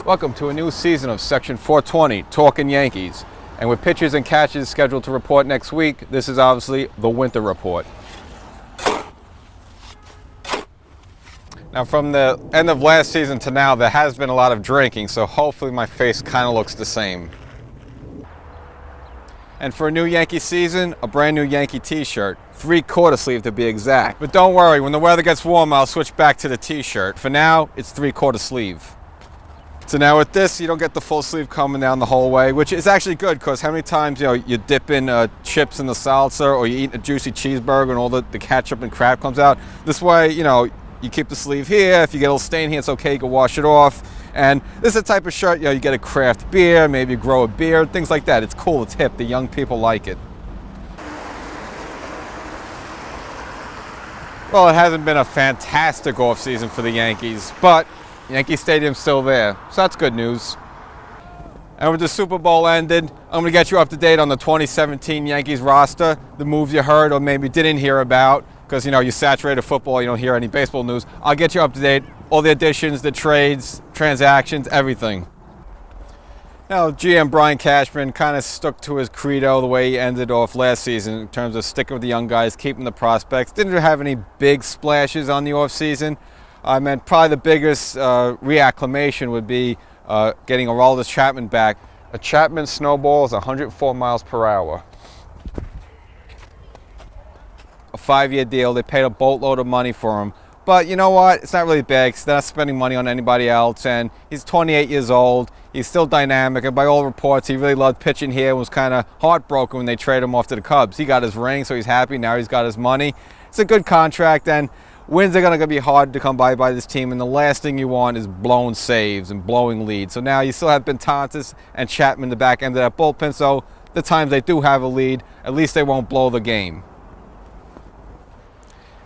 Welcome to a new season of Section 420, Talkin Yankees. And with pitchers and catchers scheduled to report next week, this is obviously the winter report. Now, from the end of last season to now, there has been a lot of drinking, so hopefully my face kind of looks the same. And for a new Yankee season, a brand new Yankee T-shirt, 3/4 sleeve to be exact. But don't worry, when the weather gets warmer, I'll switch back to the T-shirt. For now, it's 3/4 sleeve. So now with this, you don't get the full sleeve coming down the whole way, which is actually good, because how many times you dip in chips in the salsa, or you eat a juicy cheeseburger and all the ketchup and crap comes out. This way, you keep the sleeve here. If you get a little stain here, it's okay, you can wash it off. And this is the type of shirt, you get a craft beer, maybe grow a beard, things like that. It's cool, it's hip, the young people like it. Well, it hasn't been a fantastic offseason for the Yankees, but Yankee Stadium's still there, so that's good news. And with the Super Bowl ended, I'm going to get you up to date on the 2017 Yankees roster, the moves you heard or maybe didn't hear about, because you saturated football, you don't hear any baseball news. I'll get you up to date, all the additions, the trades, transactions, everything. Now, GM Brian Cashman kind of stuck to his credo the way he ended off last season in terms of sticking with the young guys, keeping the prospects. Didn't have any big splashes on the offseason. I meant probably the biggest reacclimation would be getting Aroldis Chapman back. A Chapman snowball is 104 miles per hour. A 5-year deal. They paid a boatload of money for him. But you know what? It's not really big. They're not spending money on anybody else. And he's 28 years old. He's still dynamic. And by all reports, he really loved pitching here. Was kind of heartbroken when they traded him off to the Cubs. He got his ring, so he's happy. Now he's got his money. It's a good contract. And wins are going to be hard to come by this team, and the last thing you want is blown saves and blowing leads. So now you still have Bentantis and Chapman in the back end of that bullpen, so the times they do have a lead, at least they won't blow the game.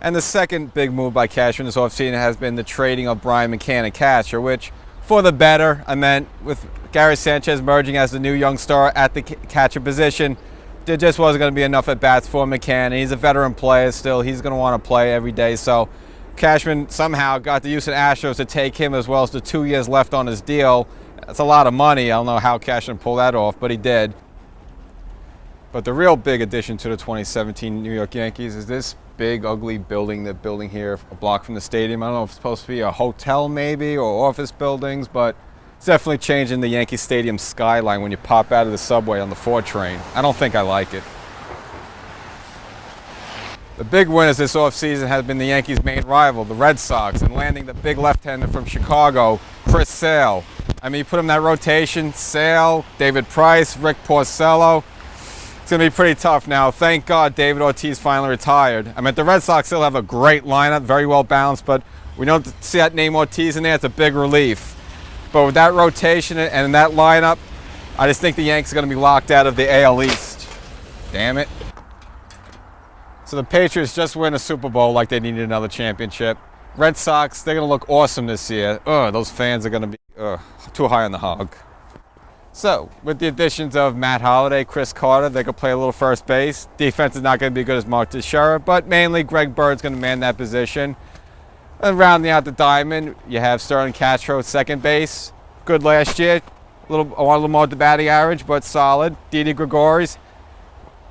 And the second big move by Cashman this offseason has been the trading of Brian McCann and catcher, which, for the better, I meant with Gary Sanchez merging as the new young star at the catcher position, there just wasn't going to be enough at-bats for McCann, and he's a veteran player still. He's going to want to play every day. So Cashman somehow got the Houston Astros to take him as well as the 2 years left on his deal. That's a lot of money. I don't know how Cashman pulled that off, but he did. But the real big addition to the 2017 New York Yankees is this big, ugly building they're building here a block from the stadium. I don't know if it's supposed to be a hotel maybe or office buildings, but it's definitely changing the Yankee Stadium skyline when you pop out of the subway on the 4 train. I don't think I like it. The big winners this offseason has been the Yankees' main rival, the Red Sox, and landing the big left-hander from Chicago, Chris Sale. I mean, you put him in that rotation, Sale, David Price, Rick Porcello. It's going to be pretty tough now. Thank God David Ortiz finally retired. I mean, the Red Sox still have a great lineup, very well balanced, but we don't see that name Ortiz in there. It's a big relief. But with that rotation and that lineup, I just think the Yankees are going to be locked out of the AL East. Damn it. So the Patriots just win a Super Bowl like they needed another championship. Red Sox, they're going to look awesome this year. Those fans are going to be too high on the hog. So, with the additions of Matt Holliday, Chris Carter, they could play a little first base. Defense is not going to be good as Mark Teixeira, but mainly Greg Bird's going to man that position. And rounding out the diamond, you have Sterling Castro at second base. Good last year. A little more the batting average, but solid. Didi Gregorius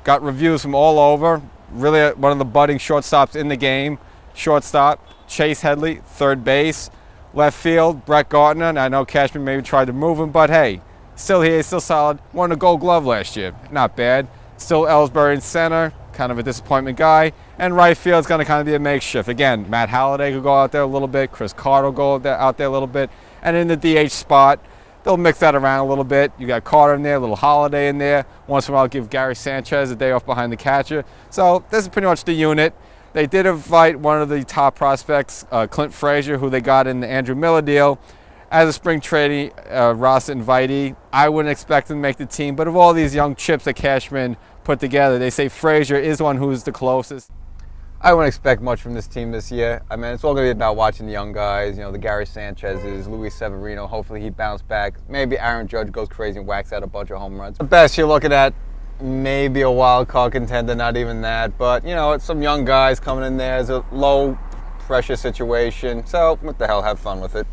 got reviews from all over. Really one of the budding shortstops in the game. Shortstop, Chase Headley, third base. Left field, Brett Gardner. And I know Cashman maybe tried to move him, but hey, still here, still solid. Won a Gold Glove last year. Not bad. Still Ellsbury in center. Kind of a disappointment guy. And right field's going to kind of be a makeshift. Again, Matt Holliday could go out there a little bit. Chris Carter will go out there a little bit. And in the DH spot, they'll mix that around a little bit. You got Carter in there, a little Holliday in there. Once in a while, give Gary Sanchez a day off behind the catcher. So this is pretty much the unit. They did invite one of the top prospects, Clint Frazier, who they got in the Andrew Miller deal, as a spring trading roster invitee. I wouldn't expect him to make the team, but of all these young chips that Cashman put together, they say Frazier is the one who's the closest. I wouldn't expect much from this team this year. I mean, it's all going to be about watching the young guys, the Gary Sanchez's, Luis Severino. Hopefully he bounced back. Maybe Aaron Judge goes crazy and whacks out a bunch of home runs. The best you're looking at, maybe a wild card contender, not even that. But, it's some young guys coming in there. It's a low pressure situation. So, what the hell, have fun with it.